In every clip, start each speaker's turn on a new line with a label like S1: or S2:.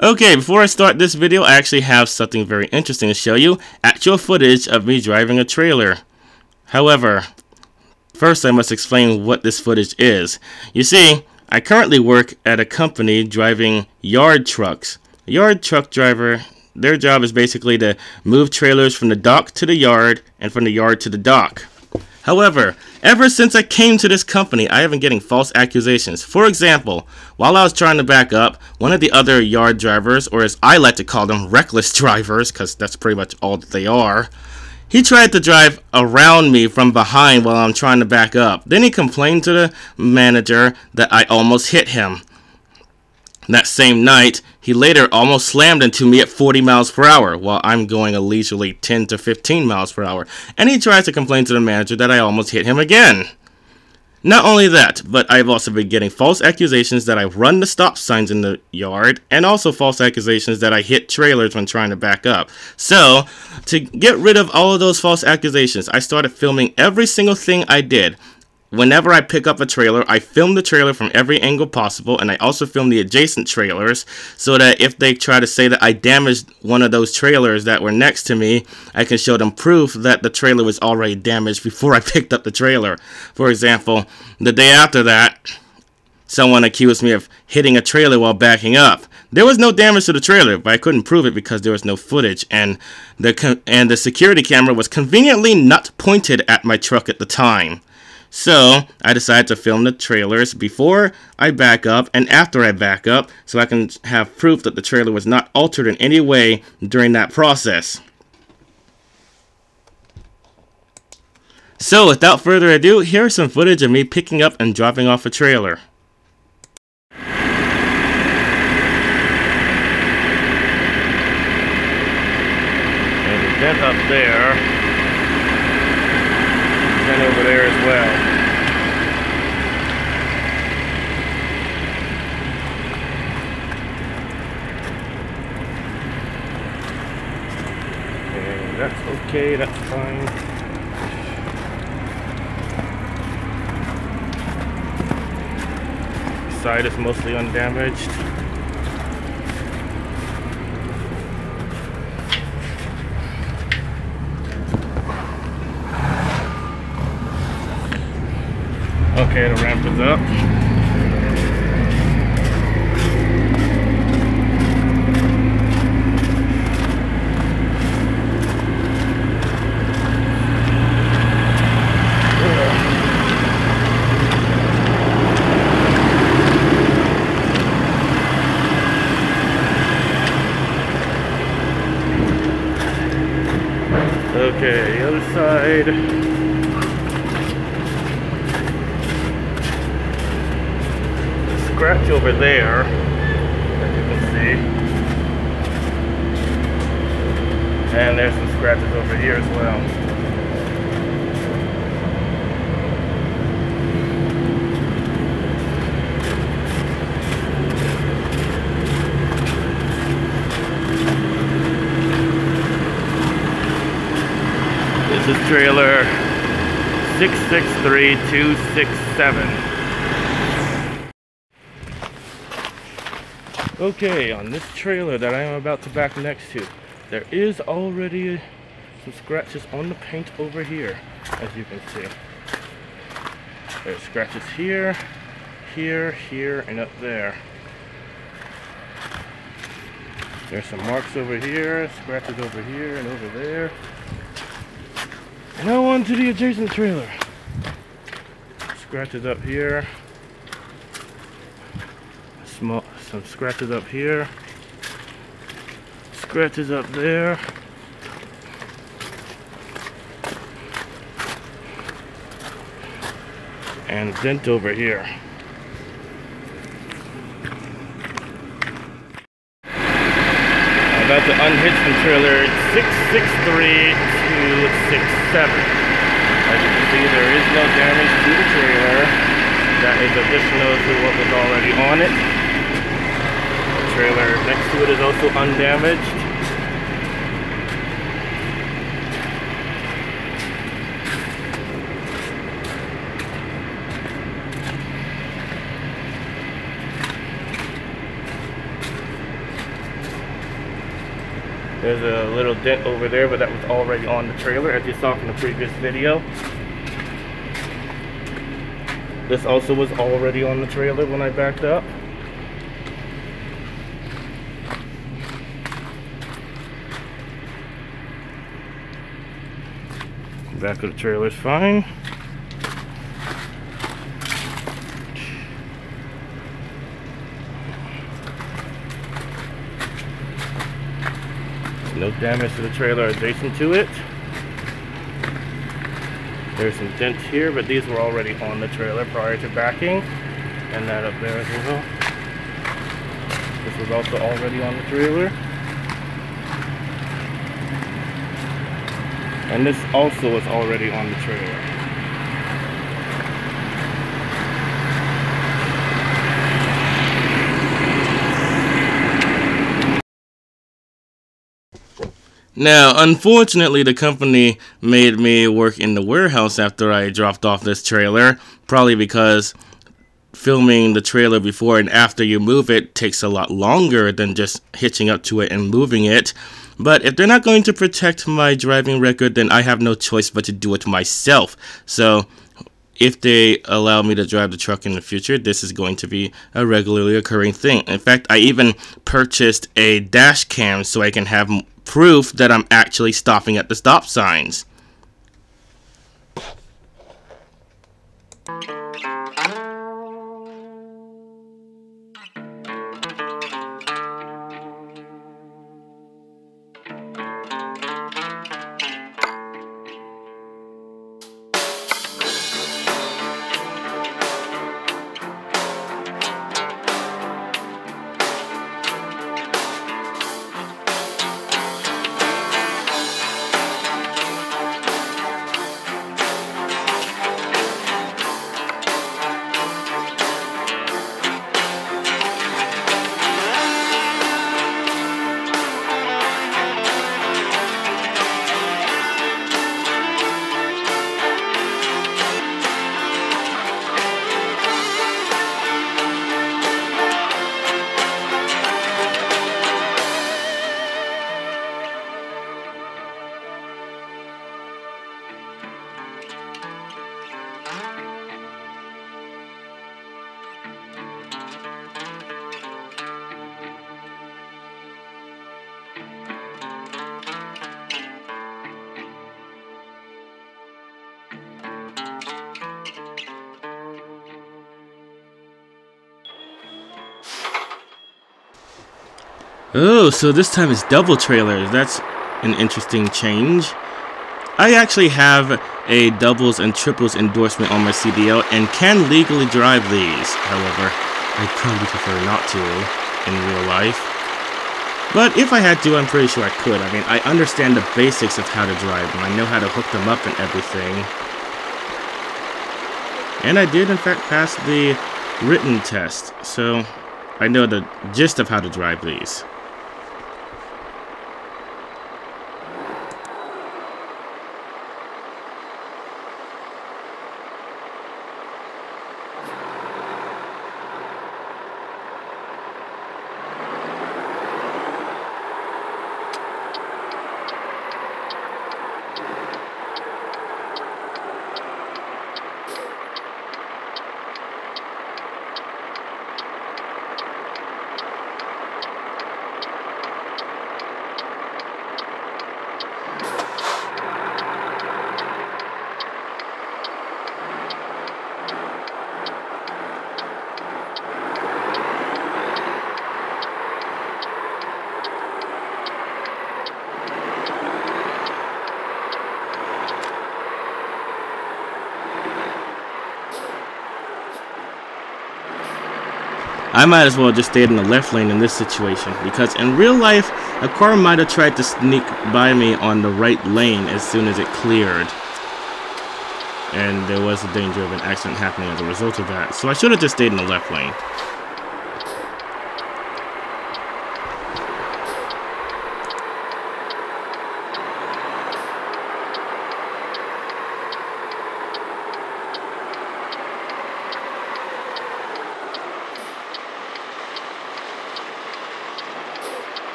S1: Okay, before I start this video, I actually have something very interesting to show you. Actual footage of me driving a trailer. However, first I must explain what this footage is. You see, I currently work at a company driving yard trucks. A yard truck driver, their job is basically to move trailers from the dock to the yard and from the yard to the dock. However, ever since I came to this company, I have been getting false accusations. For example, while I was trying to back up, one of the other yard drivers, or as I like to call them, reckless drivers, because that's pretty much all that they are, he tried to drive around me from behind while I'm trying to back up. Then he complained to the manager that I almost hit him. That same night, he later almost slammed into me at 40 miles per hour while I'm going a leisurely 10 to 15 miles per hour. And he tries to complain to the manager that I almost hit him again. Not only that, but I've also been getting false accusations that I run the stop signs in the yard, and also false accusations that I hit trailers when trying to back up. So, to get rid of all of those false accusations, I started filming every single thing I did. Whenever I pick up a trailer, I film the trailer from every angle possible, and I also film the adjacent trailers so that if they try to say that I damaged one of those trailers that were next to me, I can show them proof that the trailer was already damaged before I picked up the trailer. For example, the day after that, someone accused me of hitting a trailer while backing up. There was no damage to the trailer, but I couldn't prove it because there was no footage, and the security camera was conveniently not pointed at my truck at the time. So, I decided to film the trailers before I back up and after I back up so I can have proof that the trailer was not altered in any way during that process. So, without further ado, here's some footage of me picking up and dropping off a trailer. And the dent up there. And over there as well. And that's okay, that's fine. The side is mostly undamaged. Okay, the ramp is up. Okay, the other side. Scratch over there, as you can see, and there's some scratches over here as well. This is trailer 663267. Okay, on this trailer that I am about to back next to, there is already some scratches on the paint over here, as you can see. There's scratches here, here, here, and up there. There's some marks over here, scratches over here and over there. And now on to the adjacent trailer. Scratches up here. Some scratches up here, scratches up there, and a dent over here. I'm about to unhitch the trailer 663267. As you can see, there is no damage to the trailer. That is additional to what was already on it. Trailer next to it is also undamaged. There's a little dent over there, but that was already on the trailer, as you saw from the previous video. This also was already on the trailer when I backed up. Back of the trailer is fine. No damage to the trailer adjacent to it. There's some dents here, but these were already on the trailer prior to backing. And that up there as well. This was also already on the trailer. And this also was already on the trailer. Now, unfortunately, the company made me work in the warehouse after I dropped off this trailer, probably because filming the trailer before and after you move it takes a lot longer than just hitching up to it and moving it. But if they're not going to protect my driving record, then I have no choice but to do it myself. So if they allow me to drive the truck in the future, this is going to be a regularly occurring thing. In fact, I even purchased a dash cam so I can have proof that I'm actually stopping at the stop signs. Oh, so this time it's double trailers. That's an interesting change. I actually have a doubles and triples endorsement on my CDL and can legally drive these. However, I'd probably prefer not to in real life. But if I had to, I'm pretty sure I could. I mean, I understand the basics of how to drive them. I know how to hook them up and everything. And I did, in fact, pass the written test. So I know the gist of how to drive these. I might as well just stay in the left lane in this situation, because in real life, a car might have tried to sneak by me on the right lane as soon as it cleared. And there was a danger of an accident happening as a result of that, so I should have just stayed in the left lane.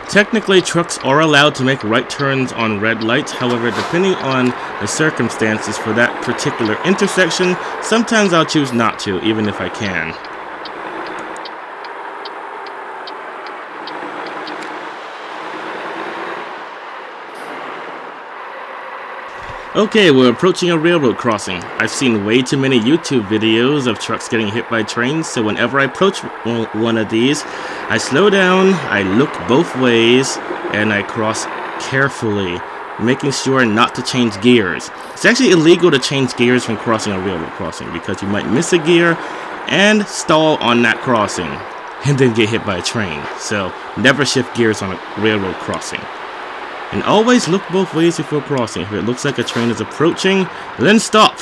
S1: Technically, trucks are allowed to make right turns on red lights. However, depending on the circumstances for that particular intersection, sometimes I'll choose not to, even if I can. Okay, we're approaching a railroad crossing. I've seen way too many YouTube videos of trucks getting hit by trains, so whenever I approach one of these, I slow down, I look both ways, and I cross carefully, making sure not to change gears. It's actually illegal to change gears when crossing a railroad crossing because you might miss a gear and stall on that crossing and then get hit by a train. So never shift gears on a railroad crossing. And always look both ways before crossing. If it looks like a train is approaching, then stop.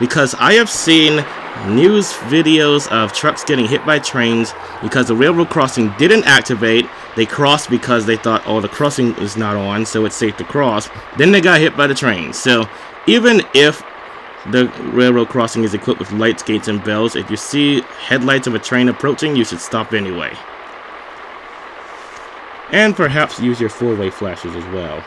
S1: Because I have seen news videos of trucks getting hit by trains because the railroad crossing didn't activate. They crossed because they thought, oh, the crossing is not on, so it's safe to cross. Then they got hit by the train. So even if the railroad crossing is equipped with lights, gates, and bells, if you see headlights of a train approaching, you should stop anyway. And perhaps use your four-way flashes as well.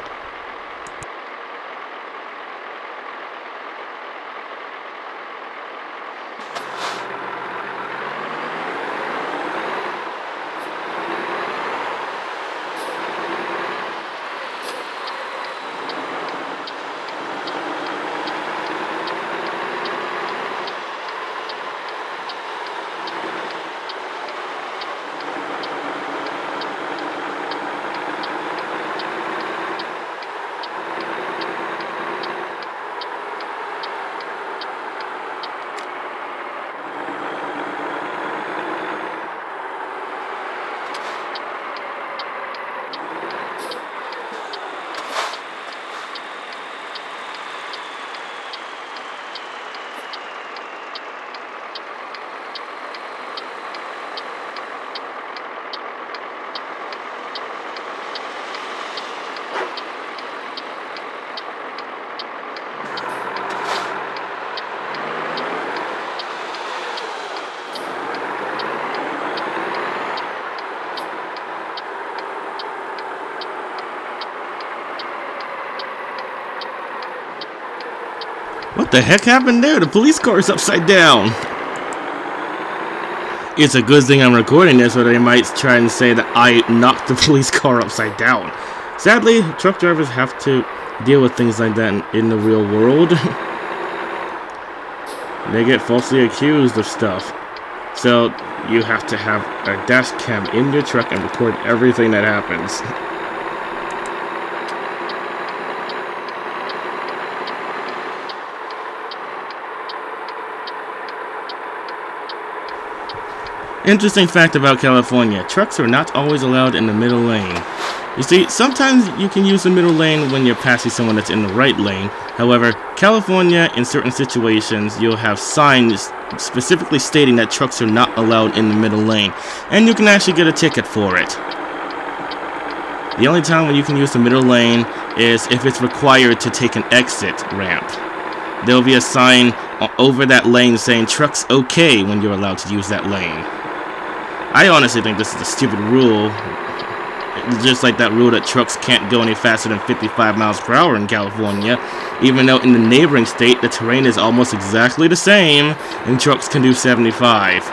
S1: What the heck happened there? The police car is upside down. It's a good thing I'm recording this, or they might try and say that I knocked the police car upside down. Sadly, truck drivers have to deal with things like that in the real world. They get falsely accused of stuff. So you have to have a dash cam in your truck and record everything that happens. Interesting fact about California, trucks are not always allowed in the middle lane. You see, sometimes you can use the middle lane when you're passing someone that's in the right lane. However, California, in certain situations, you'll have signs specifically stating that trucks are not allowed in the middle lane, and you can actually get a ticket for it. The only time when you can use the middle lane is if it's required to take an exit ramp. There'll be a sign over that lane saying trucks okay when you're allowed to use that lane. I honestly think this is a stupid rule, just like that rule that trucks can't go any faster than 55 miles per hour in California, even though in the neighboring state the terrain is almost exactly the same and trucks can do 75.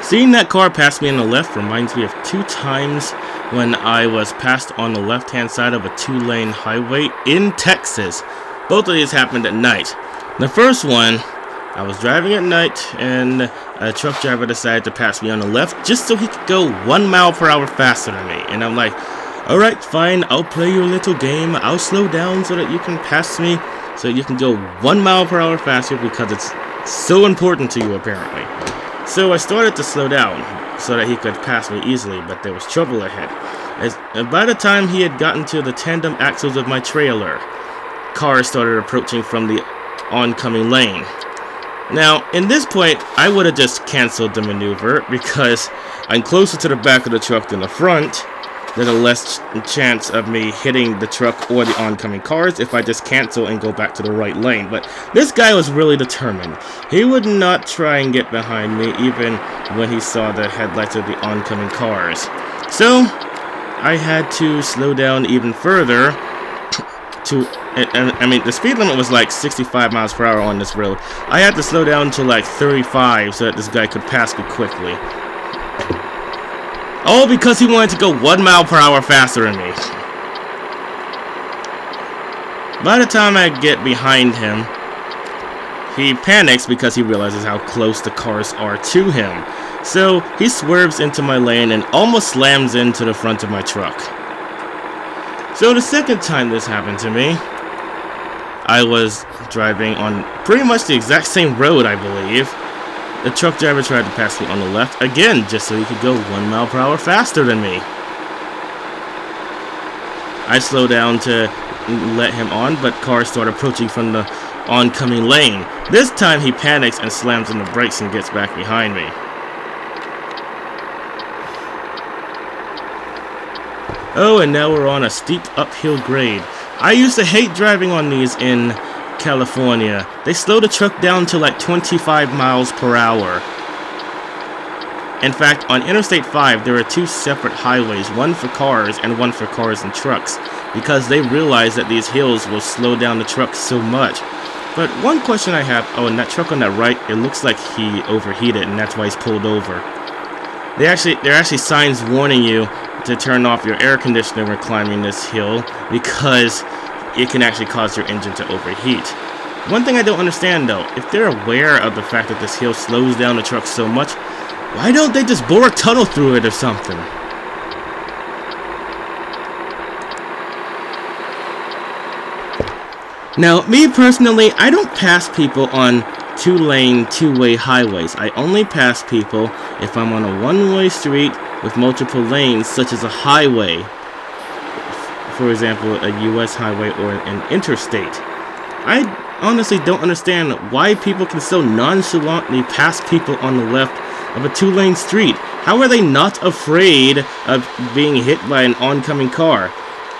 S1: Seeing that car pass me on the left reminds me of 2 times when I was passed on the left-hand side of a 2-lane highway in Texas. Both of these happened at night. The first one, I was driving at night and a truck driver decided to pass me on the left just so he could go 1 mile per hour faster than me. And I'm like, alright, fine, I'll play your little game. I'll slow down so that you can pass me, so you can go 1 mile per hour faster because it's so important to you apparently. So I started to slow down so that he could pass me easily, but there was trouble ahead. By the time he had gotten to the tandem axles of my trailer, cars started approaching from the oncoming lane. Now, in this point, I would have just canceled the maneuver because I'm closer to the back of the truck than the front. There's a less chance of me hitting the truck or the oncoming cars if I just cancel and go back to the right lane. But this guy was really determined. He would not try and get behind me even when he saw the headlights of the oncoming cars. So I had to slow down even further I mean, the speed limit was like 65 miles per hour on this road. I had to slow down to like 35 so that this guy could pass me quickly. All because he wanted to go 1 mile per hour faster than me. By the time I get behind him, he panics because he realizes how close the cars are to him. So he swerves into my lane and almost slams into the front of my truck. So the second time this happened to me, I was driving on pretty much the exact same road, I believe. The truck driver tried to pass me on the left again, just so he could go 1 mile per hour faster than me. I slowed down to let him on, but cars start approaching from the oncoming lane. This time he panics and slams on the brakes and gets back behind me. Oh, and now we're on a steep uphill grade. I used to hate driving on these in California. They slow the truck down to like 25 miles per hour. In fact, on Interstate 5, there are 2 separate highways, one for cars and one for cars and trucks, because they realize that these hills will slow down the truck so much. But one question I have, oh, and that truck on that right, it looks like he overheated and that's why he's pulled over. There are actually signs warning you to turn off your air conditioner when climbing this hill because it can actually cause your engine to overheat. One thing I don't understand though, if they're aware of the fact that this hill slows down the truck so much, why don't they just bore a tunnel through it or something? Now, me personally, I don't pass people on 2-lane, 2-way highways. I only pass people if I'm on a 1-way street with multiple lanes, such as a highway. For example, a US highway or an interstate. I honestly don't understand why people can so nonchalantly pass people on the left of a 2-lane street. How are they not afraid of being hit by an oncoming car?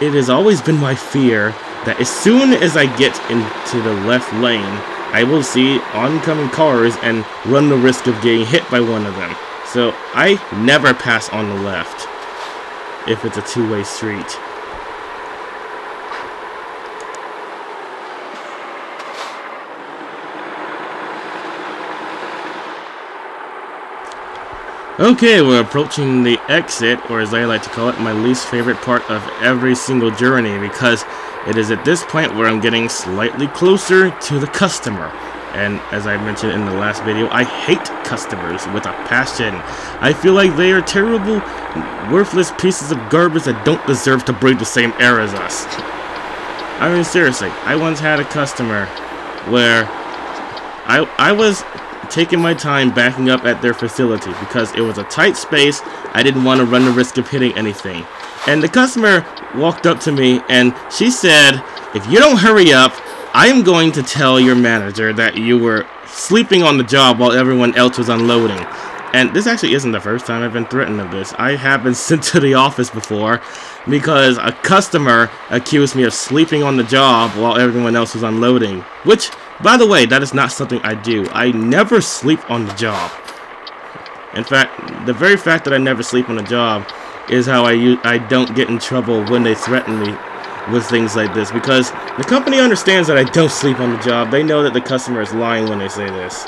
S1: It has always been my fear that as soon as I get into the left lane, I will see oncoming cars and run the risk of getting hit by one of them. So I never pass on the left if it's a 2-way street. Okay, we're approaching the exit, or as I like to call it, my least favorite part of every single journey, because it is at this point where I'm getting slightly closer to the customer. And as I mentioned in the last video, I hate customers with a passion. I feel like they are terrible, worthless pieces of garbage that don't deserve to breathe the same air as us. I mean, seriously, I once had a customer where I was taking my time backing up at their facility because it was a tight space. I didn't want to run the risk of hitting anything. And the customer walked up to me and she said, "If you don't hurry up, I am going to tell your manager that you were sleeping on the job while everyone else was unloading." And this actually isn't the first time I've been threatened of this. I have been sent to the office before because a customer accused me of sleeping on the job while everyone else was unloading. Which, by the way, that is not something I do. I never sleep on the job. In fact, the very fact that I never sleep on the job is how I don't get in trouble when they threaten me with things like this, because the company understands that I don't sleep on the job. They know that the customer is lying when they say this.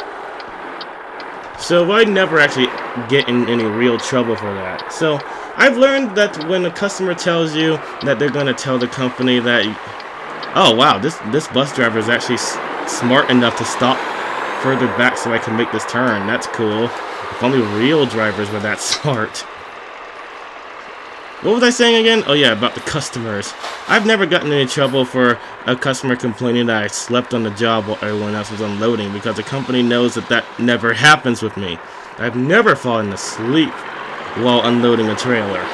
S1: So I never actually get in any real trouble for that. So I've learned that when a customer tells you that they're going to tell the company that, oh wow, this bus driver is actually smart enough to stop further back so I can make this turn. That's cool. If only real drivers were that smart. What was I saying again? Oh yeah, about the customers. I've never gotten in any trouble for a customer complaining that I slept on the job while everyone else was unloading, because the company knows that that never happens with me. I've never fallen asleep while unloading a trailer.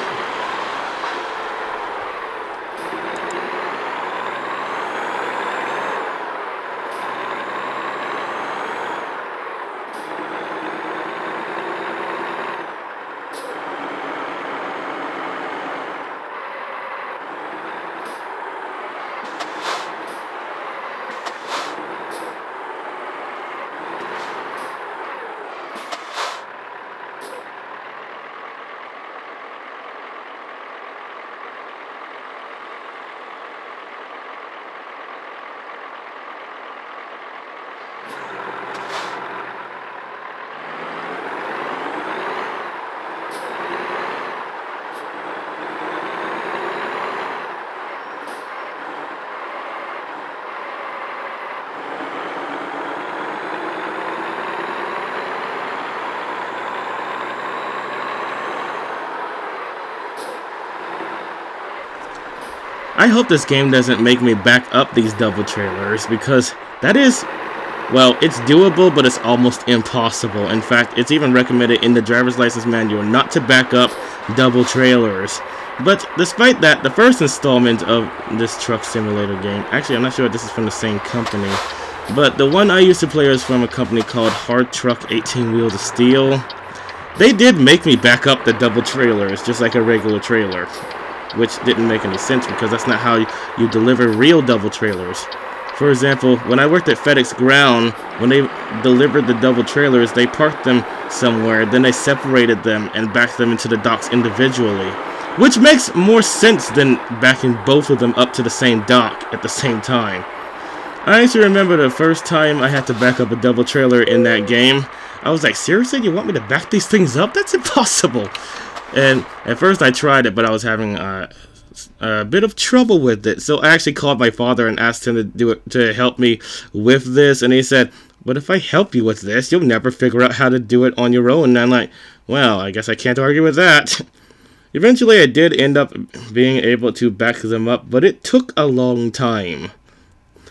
S1: I hope this game doesn't make me back up these double trailers, because that is, well, it's doable, but it's almost impossible. In fact, it's even recommended in the driver's license manual not to back up double trailers. But despite that, the first installment of this truck simulator game, actually I'm not sure if this is from the same company, but the one I used to play was from a company called Hard Truck 18 Wheels of Steel. They did make me back up the double trailers, just like a regular trailer, which didn't make any sense because that's not how you deliver real double trailers. For example, when I worked at FedEx Ground, when they delivered the double trailers, they parked them somewhere, then they separated them and backed them into the docks individually, which makes more sense than backing both of them up to the same dock at the same time. I actually remember the first time I had to back up a double trailer in that game. I was like, seriously, you want me to back these things up? That's impossible. And at first I tried it, but I was having a bit of trouble with it. So I actually called my father and asked him to do it, to help me with this. And he said, but if I help you with this, you'll never figure out how to do it on your own. And I'm like, well, I guess I can't argue with that. Eventually I did end up being able to back them up, but it took a long time.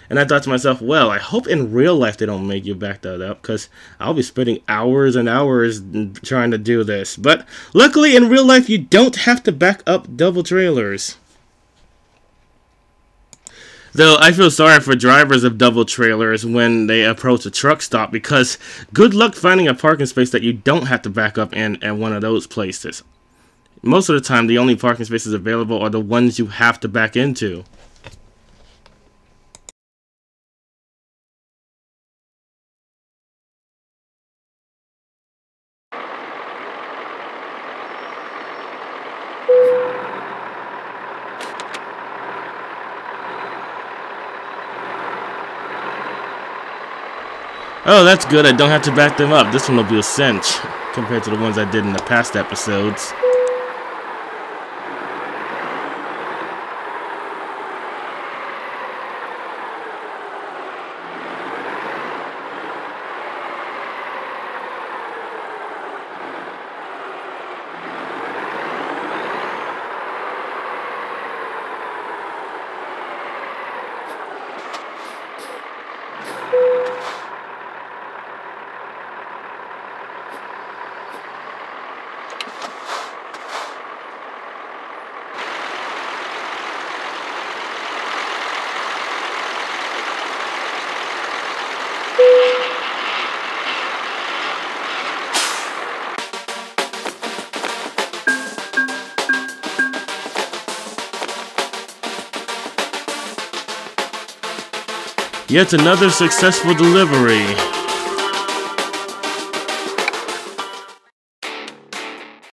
S1: And I thought to myself, well, I hope in real life they don't make you back that up, because I'll be spending hours and hours trying to do this. But luckily, in real life, you don't have to back up double trailers. Though I feel sorry for drivers of double trailers when they approach a truck stop, because good luck finding a parking space that you don't have to back up in at one of those places. Most of the time, the only parking spaces available are the ones you have to back into. Oh, that's good. I don't have to back them up. This one will be a cinch compared to the ones I did in the past episodes. Yet another successful delivery.